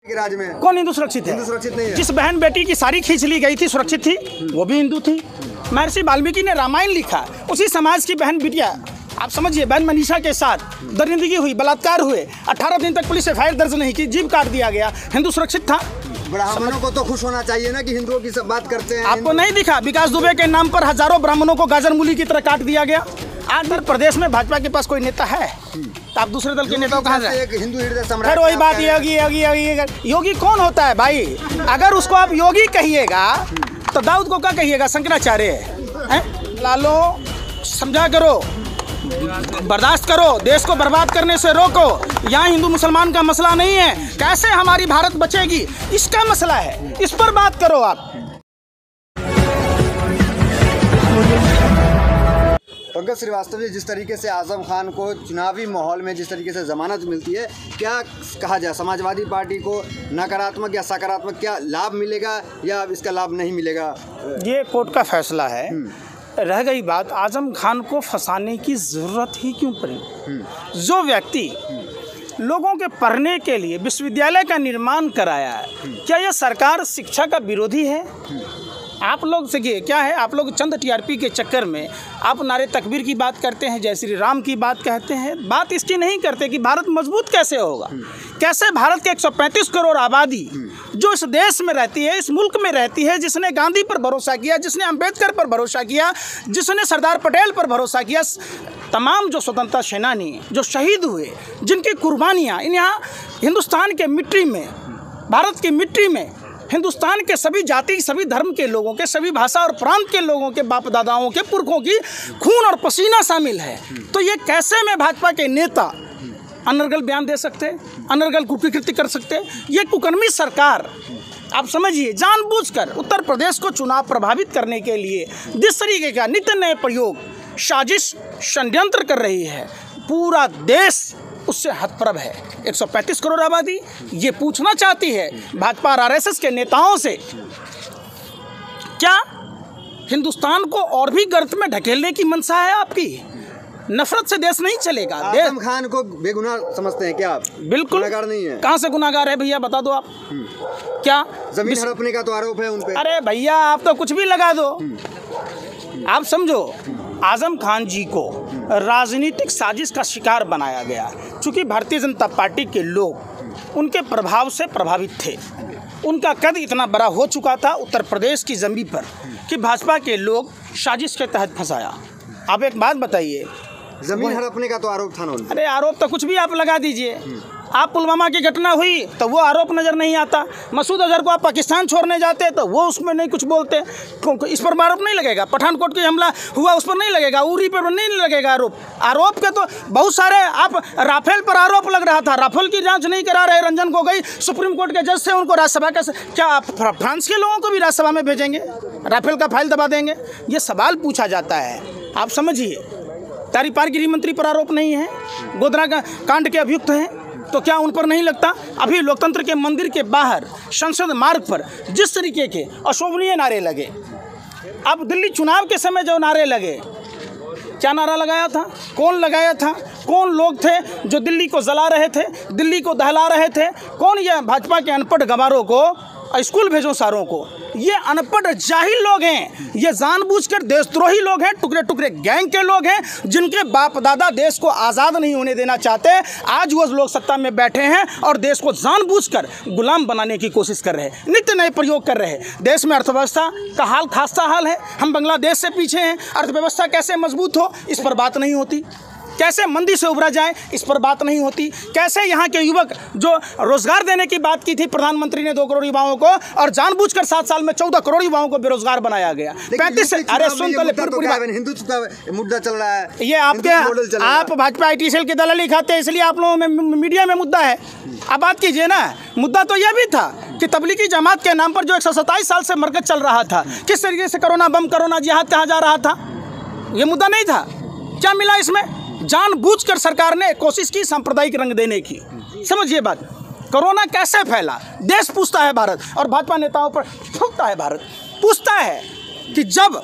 राज्य में कौन हिंदू सुरक्षित है? हिंदू सुरक्षित नहीं है। जिस बहन बेटी की साड़ी खींच ली गई थी सुरक्षित थी, वो भी हिंदू थी। महर्षि वाल्मीकि ने रामायण लिखा, उसी समाज की बहन बिटिया, आप समझिए, बहन मनीषा के साथ दरिंदगी हुई, बलात्कार हुए, 18 दिन तक पुलिस एफआईआर दर्ज नहीं की, जीभ काट दिया गया, हिंदू सुरक्षित था? ब्राह्मणों को तो खुश होना चाहिए ना कि हिंदुओं की सब बात करते हैं। आपको नहीं दिखा विकास दुबे के नाम पर हजारों ब्राह्मणों को गाजर मूली की तरह काट दिया गया? आज तक प्रदेश में भाजपा के पास कोई नेता है? तो आप दूसरे दल के नेताओं कहाँ से? एक हिंदू हृदय सम्राट। फिर वही बात, योगी कौन होता है भाई? अगर उसको आप योगी कहिएगा तो दाऊद को क्या कहिएगा? शंकराचार्य है? लालो, समझा करो, बर्दाश्त करो, देश को बर्बाद करने से रोको। यहाँ हिंदू मुसलमान का मसला नहीं है, कैसे हमारी भारत बचेगी इसका मसला है, इस पर बात करो आप। पंकज श्रीवास्तव जी, जिस तरीके से आजम खान को चुनावी माहौल में जिस तरीके से जमानत मिलती है, क्या कहा जाए, समाजवादी पार्टी को नकारात्मक या सकारात्मक क्या लाभ मिलेगा या इसका लाभ नहीं मिलेगा? ये कोर्ट का फैसला है। रह गई बात, आजम खान को फंसाने की ज़रूरत ही क्यों पड़ी? जो व्यक्ति लोगों के पढ़ने के लिए विश्वविद्यालय का निर्माण कराया है, क्या यह सरकार शिक्षा का विरोधी है? आप लोग देखिए क्या है, आप लोग चंद टीआरपी के चक्कर में आप नारे तकबीर की बात करते हैं, जय श्री राम की बात कहते हैं, बात इसकी नहीं करते कि भारत मजबूत कैसे होगा, कैसे भारत के 135 करोड़ आबादी जो इस देश में रहती है, इस मुल्क में रहती है, जिसने गांधी पर भरोसा किया, जिसने अंबेडकर पर भरोसा किया, जिसने सरदार पटेल पर भरोसा किया, तमाम जो स्वतंत्रता सेनानी जो शहीद हुए, जिनकी कुर्बानियाँ यहाँ हिंदुस्तान के मिट्टी में, भारत की मिट्टी में, हिंदुस्तान के सभी जाति, सभी धर्म के लोगों के, सभी भाषा और प्रांत के लोगों के बाप दादाओं के, पुरखों की खून और पसीना शामिल है। तो ये कैसे में भाजपा के नेता अनर्गल बयान दे सकते, अनर्गल कुकृत्य कर सकते? ये कुकर्मी सरकार, आप समझिए, जानबूझकर उत्तर प्रदेश को चुनाव प्रभावित करने के लिए जिस तरीके का नित्य नए प्रयोग, साजिश, षड्यंत्र कर रही है, पूरा देश उससे हतप्रभ है। 135 करोड़ आबादी ये पूछना चाहती है भाजपा और आरएसएस के नेताओं से, क्या हिंदुस्तान को और भी गर्त में ढकेलने की मंशा है आपकी? नफरत से देश नहीं चलेगा। आजम खान को बेगुनाह समझते हैं क्या आप? बिल्कुल गुनाहगार नहीं है। कहाँ से गुनाहगार है भैया, बता दो आप। क्या जमीन हड़पने का तो आरोप है उन पे? अरे भैया, आप तो कुछ भी लगा दो। आप समझो, आजम खान जी को राजनीतिक साजिश का शिकार बनाया गया, क्योंकि भारतीय जनता पार्टी के लोग उनके प्रभाव से प्रभावित थे। उनका कद इतना बड़ा हो चुका था उत्तर प्रदेश की ज़मीन पर कि भाजपा के लोग साजिश के तहत फंसाया। आप एक बात बताइए, जमीन हड़पने का तो आरोप था ना? अरे आरोप तो कुछ भी आप लगा दीजिए। आप पुलवामा की घटना हुई तो वो आरोप नज़र नहीं आता, मसूद अजहर को आप पाकिस्तान छोड़ने जाते तो वो उसमें नहीं कुछ बोलते, इस पर आरोप नहीं लगेगा। पठानकोट की हमला हुआ उस पर नहीं लगेगा, उरी पर नहीं लगेगा आरोप। आरोप के तो बहुत सारे, आप राफेल पर आरोप लग रहा था, राफेल की जांच नहीं करा रहे रंजन गोगोई, सुप्रीम कोर्ट के जज थे, उनको राज्यसभा का, क्या आप फ्रांस के लोगों को भी राज्यसभा में भेजेंगे? राफेल का फाइल दबा देंगे? ये सवाल पूछा जाता है। आप समझिए, तारीपार गृह मंत्री पर आरोप नहीं है, गोधरा का कांड के अभियुक्त हैं, तो क्या उन पर नहीं लगता? अभी लोकतंत्र के मंदिर के बाहर संसद मार्ग पर जिस तरीके के अशोभनीय नारे लगे, अब दिल्ली चुनाव के समय जो नारे लगे, क्या नारा लगाया था, कौन लगाया था, कौन लोग थे जो दिल्ली को जला रहे थे, दिल्ली को दहला रहे थे? कौन? ये भाजपा के अनपढ़ गवारों को स्कूल भेजो सारों को। ये अनपढ़ जाहिल लोग हैं, ये जानबूझकर देशद्रोही लोग हैं, टुकड़े टुकड़े गैंग के लोग हैं, जिनके बाप दादा देश को आज़ाद नहीं होने देना चाहते। आज वो लोग सत्ता में बैठे हैं और देश को जानबूझकर गुलाम बनाने की कोशिश कर रहे हैं, नित्य नए प्रयोग कर रहे हैं। देश में अर्थव्यवस्था का हाल खास्ता हाल है, हम बांग्लादेश से पीछे हैं। अर्थव्यवस्था कैसे मजबूत हो, इस पर बात नहीं होती। कैसे मंदी से उभरा जाए, इस पर बात नहीं होती। कैसे यहाँ के युवक, जो रोजगार देने की बात की थी प्रधानमंत्री ने 2 करोड़ युवाओं को, और जानबूझकर 7 साल में 14 करोड़ युवाओं को बेरोजगार बनाया गया। 35, अरे सुन तो हिंदुत्व का मुद्दा चल रहा है, ये आपके, आप भाजपा IT सेल की दलाली खाते हैं, इसलिए आप लोगों में मीडिया में मुद्दा है। आप बात कीजिए ना। मुद्दा तो यह भी था कि तबलीगी जमात के नाम पर जो 127 साल से मरकज चल रहा था, किस तरीके से कोरोना बम, कोरोना जिहाद कहा जा रहा था, ये मुद्दा नहीं था। क्या मिला इसमें? जानबूझकर सरकार ने कोशिश की सांप्रदायिक रंग देने की। समझिए बात, कोरोना कैसे फैला, देश पूछता है भारत, और भाजपा नेताओं पर थूकता है भारत। पूछता है कि जब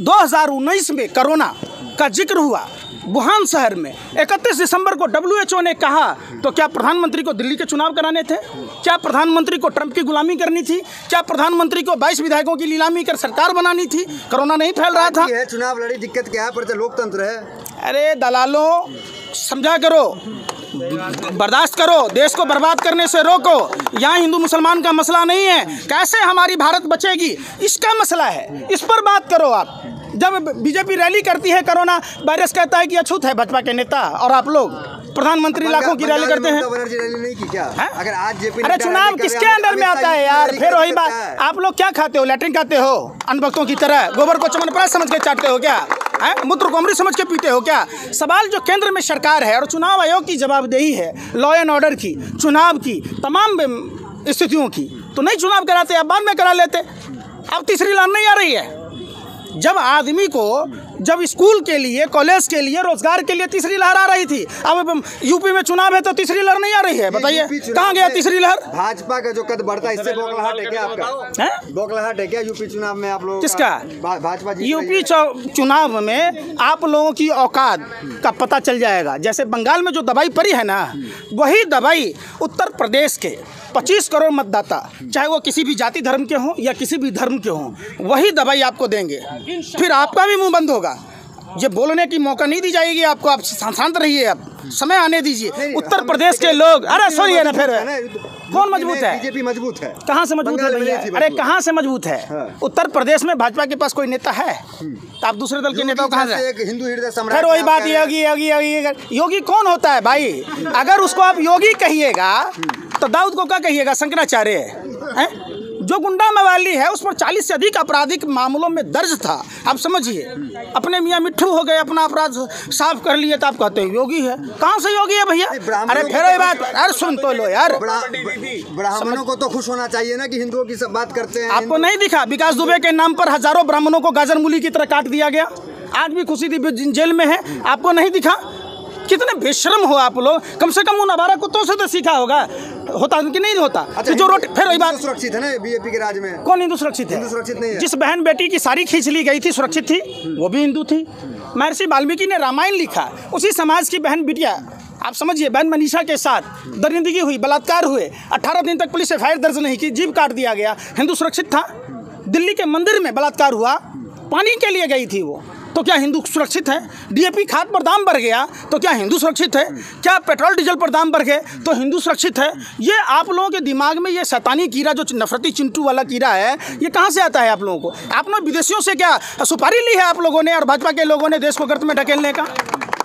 2019 में कोरोना का जिक्र हुआ वुहान शहर में 31 दिसंबर को WHO ने कहा तो क्या प्रधानमंत्री को दिल्ली के चुनाव कराने थे? क्या प्रधानमंत्री को ट्रंप की गुलामी करनी थी? क्या प्रधानमंत्री को 22 विधायकों की नीलामी कर सरकार बनानी थी? कोरोना नहीं फैल रहा था? चुनाव लड़ी, दिक्कत क्या है? पर लोकतंत्र है। अरे दलालों, समझा करो, बर्दाश्त करो, देश को बर्बाद करने से रोको। यहाँ हिंदू मुसलमान का मसला नहीं है, कैसे हमारी भारत बचेगी इसका मसला है, इस पर बात करो आप। जब बीजेपी रैली करती है, कोरोना वायरस कहता है कि अछूत है भाजपा के नेता, और आप लोग प्रधानमंत्री लाखों की रैली करते हैं। रैली नहीं की क्या? अगर आज अरे चुनाव किसके अंडर में आता है यार? फिर वही बात, आप लोग क्या खाते हो? लैट्रिन खाते हो अनभक्तों की तरह? गोबर को चमनप्राश समझ के चाटते हो क्या? मूत्र को अमृत समझ के पीते हो क्या? सवाल जो केंद्र में सरकार है और चुनाव आयोग की जवाबदेही है, लॉ एंड ऑर्डर की, चुनाव की, तमाम स्थितियों की, तो नहीं चुनाव कराते, आप बाद में करा लेते। अब तीसरी लहर नहीं आ रही है। जब आदमी को जब स्कूल के लिए, कॉलेज के लिए, रोजगार के लिए तीसरी लहर आ रही थी, अब यूपी में चुनाव है तो तीसरी लहर नहीं आ रही है। बताइए कहाँ गया तीसरी लहर? भाजपा का जो कद बढ़ता है इससे बौखलाहट है क्या आपका? बौखलाहट है क्या यूपी चुनाव में आप लोग? किसका? भाजपा यूपी चुनाव में आप लोगों की औकात का पता चल जाएगा। जैसे बंगाल में जो दवाई पड़ी है ना, वही दवाई उत्तर प्रदेश के 25 करोड़ मतदाता, चाहे वो किसी भी जाति धर्म के हों या किसी भी धर्म के हों, वही दवाई आपको देंगे। फिर आपका भी मुंह बंद होगा, ये बोलने की मौका नहीं दी जाएगी आपको। आप शांत रहिए, आप समय आने दीजिए। उत्तर प्रदेश के लोग, अरे सुनिए ना, फिर कौन मजबूत है? बीजेपी मजबूत है। कहाँ से मजबूत है भैया? अरे कहाँ से मजबूत है? उत्तर प्रदेश में भाजपा के पास कोई नेता है? आप दूसरे दल के नेताओं कहाँ से? हिंदू हृदय सम्राट। फिर वही बात, योगी योगी योगी। योगी कौन होता है भाई? अगर उसको आप योगी कहिएगा तो दाऊद को क्या कहिएगा? शंकराचार्य है? जो गुंडा मवाली है उस पर 40 से अधिक आपराधिक मामलों में दर्ज था। आप समझिए, अपने मियाँ मिट्ठू हो गए, अपना अपराध साफ कर लिए तो आप कहते हैं योगी है। कहाँ से योगी है भैया? अरे फिर वही बात, अरे सुन तो लो यार। ब्राह्मणों को तो खुश होना चाहिए ना कि हिंदुओं की सब बात करते हैं। आपको नहीं दिखा विकास दुबे के नाम पर हजारों ब्राह्मणों को गाजर मूली की तरह काट दिया गया? आज भी खुशी दी जेल में है, आपको नहीं दिखा? कितने बेशर्म हो आप लोग। कम से कम उन आवारा कुत्तों से तो सीखा होगा, होता कि नहीं होता? अच्छा, जो रोटी, फिर वही बात, सुरक्षित है ना बीजेपी के राज में? कौन हिंदू सुरक्षित है? हिंदू सुरक्षित नहीं है। जिस बहन बेटी की साड़ी खींच ली गई थी सुरक्षित थी? वो भी हिंदू थी। महर्षि वाल्मीकि ने रामायण लिखा, उसी समाज की बहन बिटिया, आप समझिए, बहन मनीषा के साथ दरिंदगी हुई, बलात्कार हुए, 18 दिन तक पुलिस FIR दर्ज नहीं की, जीभ काट दिया गया। हिंदू सुरक्षित था? दिल्ली के मंदिर में बलात्कार हुआ, पानी के लिए गई थी वो, तो क्या हिंदू सुरक्षित है? DAP खाद पर दाम बढ़ गया तो क्या हिंदू सुरक्षित है? क्या पेट्रोल डीजल पर दाम बढ़ गए तो हिंदू सुरक्षित है? ये आप लोगों के दिमाग में ये शैतानी कीड़ा, जो नफरती चिंटू वाला कीड़ा है, ये कहाँ से आता है आप लोगों को? आपने विदेशियों से क्या सुपारी ली है आप लोगों ने और भाजपा के लोगों ने देश को गर्त में ढकेलने का?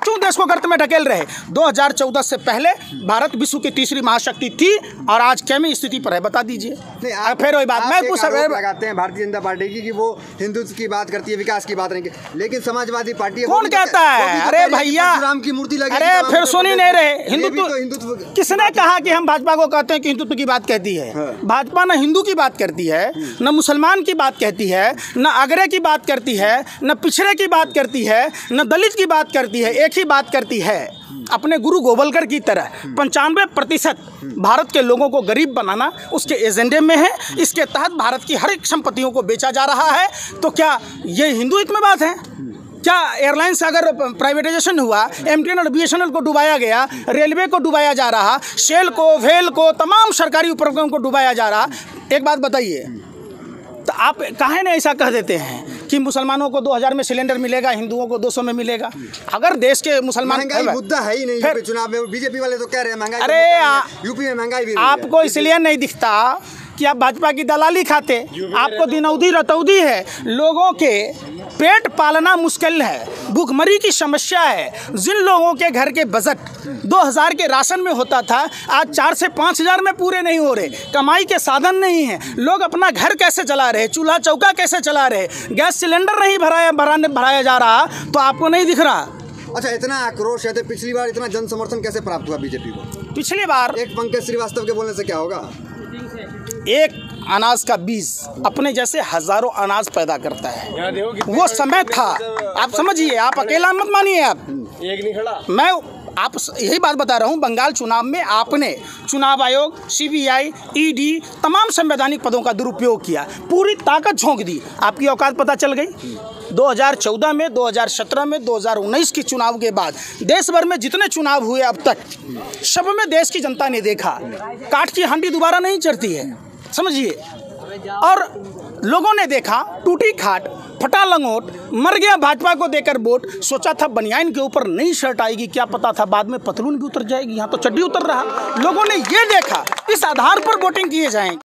क्यों देश को गर्त में ढकेल रहे? 2014 से पहले भारत विश्व की तीसरी महाशक्ति थी और आज क्या में स्थिति पर है, बता दीजिए। फिर वही बात, मैं कुछ लगाते हैं भारतीय जनता पार्टी की कि वो हिंदुत्व की बात करती है, विकास की बात नहीं, लेकिन समाजवादी पार्टी कौन कहता है? अरे भैया, राम की मूर्ति लगी, अरे फिर सुन ही नहीं रहे। हिंदुत्व किसने कहा कि हम भाजपा को कहते हैं कि हिंदुत्व की बात कहती है? भाजपा न हिंदू की बात करती है, न मुसलमान की बात कहती है, न आगरे की बात करती है, न पिछड़े की बात करती है, न दलित की बात करती है। एक ही बात करती है, अपने गुरु गोवलकर की तरह 95% भारत के लोगों को गरीब बनाना उसके एजेंडे में है। इसके तहत भारत की हर एक संपत्तियों को बेचा जा रहा है। तो क्या ये हिंदुत्व में बात है? क्या एयरलाइंस अगर प्राइवेटाइजेशन हुआ, MTN और BSNL को डुबाया गया, रेलवे को डुबाया जा रहा, शेल को, वेल को, तमाम सरकारी उपक्रमों को डुबाया जा रहा, एक बात बताइए, तो आप काहे ने ऐसा कह देते हैं कि मुसलमानों को 2000 में सिलेंडर मिलेगा, हिंदुओं को 200 में मिलेगा? अगर देश के मुसलमान, महंगाई मुद्दा है ही नहीं यूपी चुनाव में, बीजेपी वाले तो कह रहे हैं महंगाई। अरे यूपी में महंगाई भी आपको इसलिए नहीं दिखता कि आप भाजपा की दलाली खाते, आपको दिनौदी रतौदी है, लोगों के पेट पालना मुश्किल है, भूखमरी की समस्या है। जिन लोगों के घर के बजट 2000 के राशन में होता था, आज 4 से 5000 में पूरे नहीं हो रहे। कमाई के साधन नहीं है, लोग अपना घर कैसे चला रहे, चूल्हा चौका कैसे चला रहे, गैस सिलेंडर नहीं भराया जा रहा, तो आपको नहीं दिख रहा? अच्छा, इतना आक्रोश है तो पिछली बार इतना जन समर्थन कैसे प्राप्त हुआ बीजेपी को? पिछली बार एक पंकज श्रीवास्तव के बोलने से क्या होगा? एक अनाज का बीज अपने जैसे हजारों अनाज पैदा करता है। वो समय था, आप समझिए, आप अकेला मत मानिए। आप एक नहीं खड़ा, मैं आप यही बात बता रहा हूँ। बंगाल चुनाव में आपने चुनाव आयोग, CBI, ED, तमाम संवैधानिक पदों का दुरुपयोग किया, पूरी ताकत झोंक दी, आपकी औकात पता चल गई। 2014 में, 2017 में, 2019 के चुनाव के बाद देश भर में जितने चुनाव हुए अब तक, सब में देश की जनता ने देखा काठ की हांडी दोबारा नहीं चढ़ती है, समझिए। और लोगों ने देखा टूटी खाट, फटा लंगोट, मर गया भाजपा को देकर वोट। सोचा था बनियान के ऊपर नई शर्ट आएगी, क्या पता था बाद में पतलून भी उतर जाएगी, यहाँ तो चड्डी उतर रहा। लोगों ने ये देखा, इस आधार पर वोटिंग किए जाएंगे।